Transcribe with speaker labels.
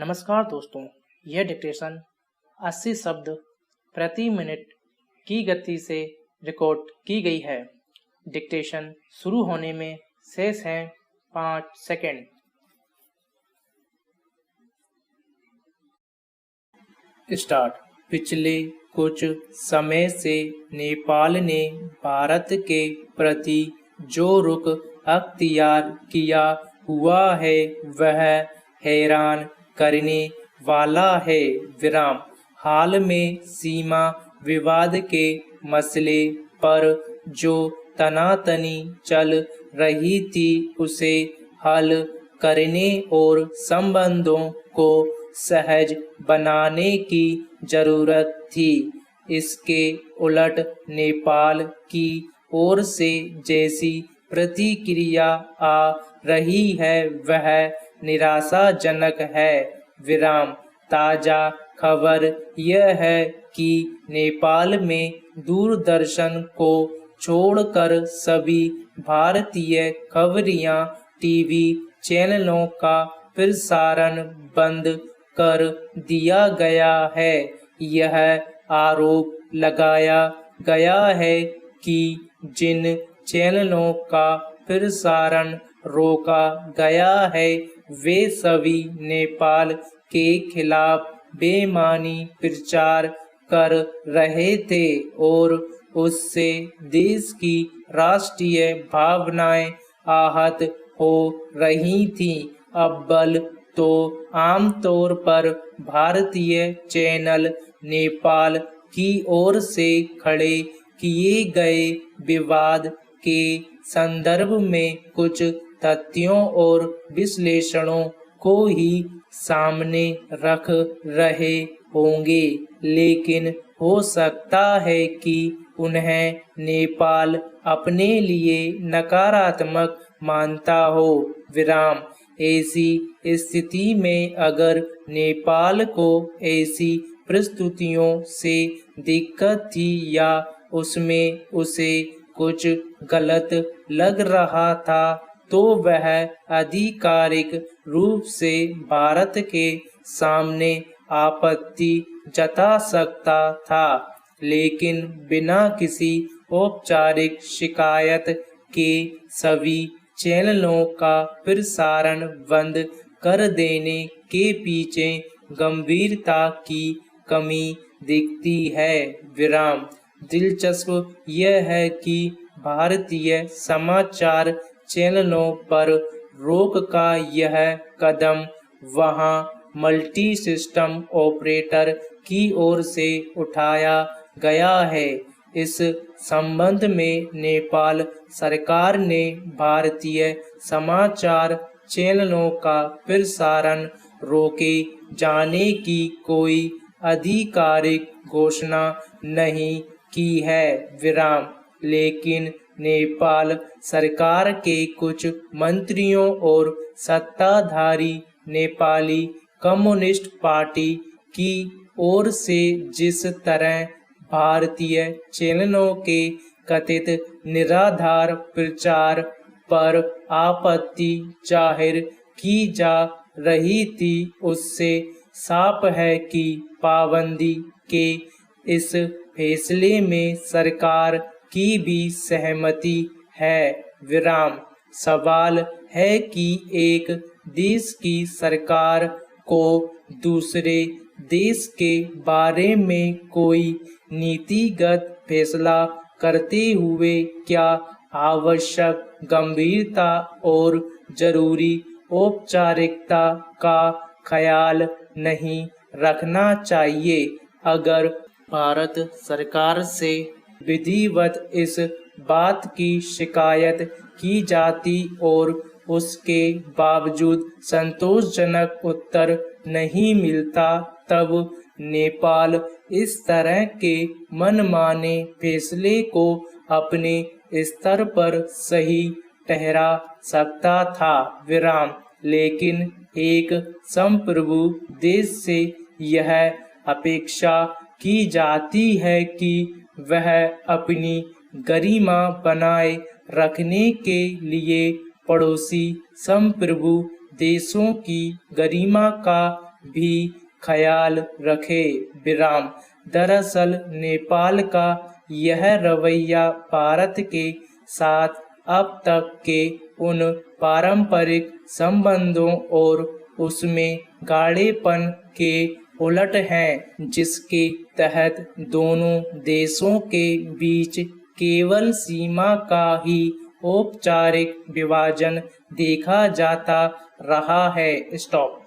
Speaker 1: नमस्कार दोस्तों, यह डिक्टेशन 80 शब्द प्रति मिनट की गति से रिकॉर्ड की गई है। डिक्टेशन शुरू होने में शेष हैं 5 सेकंड। स्टार्ट। पिछले कुछ समय से नेपाल ने भारत के प्रति जो रुख अख्तियार किया हुआ है वह हैरान करने वाला है। विराम। हाल में सीमा विवाद के मसले पर जो तनातनी चल रही थी उसे हल करने और संबंधों को सहज बनाने की जरूरत थी। इसके उलट नेपाल की ओर से जैसी प्रतिक्रिया आ रही है वह निराशाजनक है। विराम। ताजा खबर यह है कि नेपाल में दूरदर्शन को छोड़कर सभी भारतीय खबरिया टीवी चैनलों का प्रसारण बंद कर दिया गया है। यह आरोप लगाया गया है कि जिन चैनलों का प्रसारण रोका गया है वे सभी नेपाल के खिलाफ बेईमानी प्रचार कर रहे थे और उससे देश की राष्ट्रीय भावनाएं आहत हो रही थीं। अव्वल तो आमतौर पर भारतीय चैनल नेपाल की ओर से खड़े किए गए विवाद के संदर्भ में कुछ तथ्यों और विश्लेषणों को ही सामने रख रहे होंगे, लेकिन हो सकता है कि उन्हें नेपाल अपने लिए नकारात्मक मानता हो। विराम। ऐसी स्थिति में अगर नेपाल को ऐसी प्रस्तुतियों से दिक्कत थी या उसमें उसे कुछ गलत लग रहा था तो वह आधिकारिक रूप से भारत के सामने आपत्ति जता सकता था, लेकिन बिना किसी औपचारिक शिकायत के सभी चैनलों का प्रसारण बंद कर देने के पीछे गंभीरता की कमी दिखती है। विराम। दिलचस्प यह है कि भारतीय समाचार चैनलों पर रोक का यह कदम वहां मल्टी सिस्टम ऑपरेटर की ओर से उठाया गया है। इस संबंध में नेपाल सरकार ने भारतीय समाचार चैनलों का प्रसारण रोके जाने की कोई आधिकारिक घोषणा नहीं की है। विराम। लेकिन नेपाल सरकार के कुछ मंत्रियों और सत्ताधारी नेपाली कम्युनिस्ट पार्टी की ओर से जिस तरह भारतीय चैनलों के कथित निराधार प्रचार पर आपत्ति जाहिर की जा रही थी उससे साफ है कि पाबंदी के इस फैसले में सरकार की भी सहमति है। विराम। सवाल है कि एक देश की सरकार को दूसरे देश के बारे में कोई नीतिगत फैसला करते हुए क्या आवश्यक गंभीरता और जरूरी औपचारिकता का ख्याल नहीं रखना चाहिए। अगर भारत सरकार से विधिवत इस बात की शिकायत की जाती और उसके बावजूद संतोषजनक उत्तर नहीं मिलता तब नेपाल इस तरह के मनमाने फैसले को अपने स्तर पर सही ठहरा सकता था। विराम। लेकिन एक संप्रभु देश से यह अपेक्षा की जाती है कि वह अपनी गरिमा बनाए रखने के लिए पड़ोसी संप्रभु देशों की गरिमा का भी ख्याल रखे। विराम। दरअसल नेपाल का यह रवैया भारत के साथ अब तक के उन पारंपरिक संबंधों और उसमें गाढ़ेपन के उलट है जिसके तहत दोनों देशों के बीच केवल सीमा का ही औपचारिक विभाजन देखा जाता रहा है। स्टॉप।